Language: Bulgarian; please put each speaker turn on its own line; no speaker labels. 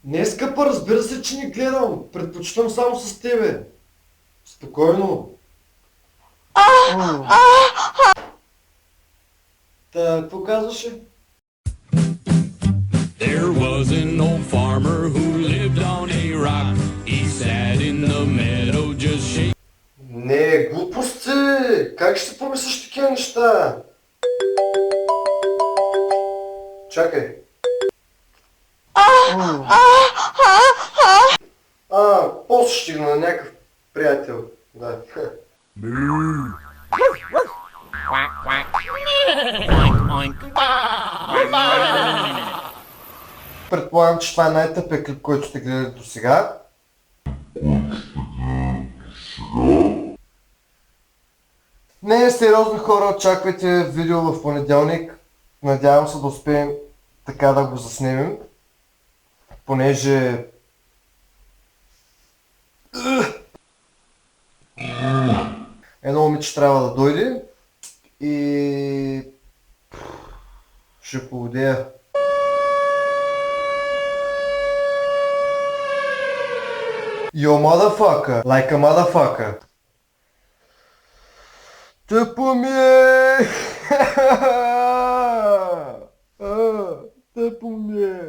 Не, скъпа, разбира се, че не гледам. Предпочитам само с тебе. Спокойно. Та, какво казваше?
There was an old farmer who lived on a rock. He sat in the meadow just shaking.
Не, глупости! Как ще си помислиш такива неща? Чакай. После ще стигна на някакъв приятел. Да. Предполагам, че това е най-тъпия клип, който сте гледали до сега. Не, сериозно хора, очаквайте видео в понеделник. Надявам се да успеем така да го заснемем. Понеже... Едно момиче трябва да дойде и... ще поводея. Yo motherfucker, like a motherfucker. Тъпо ми е! Тъпо ми е!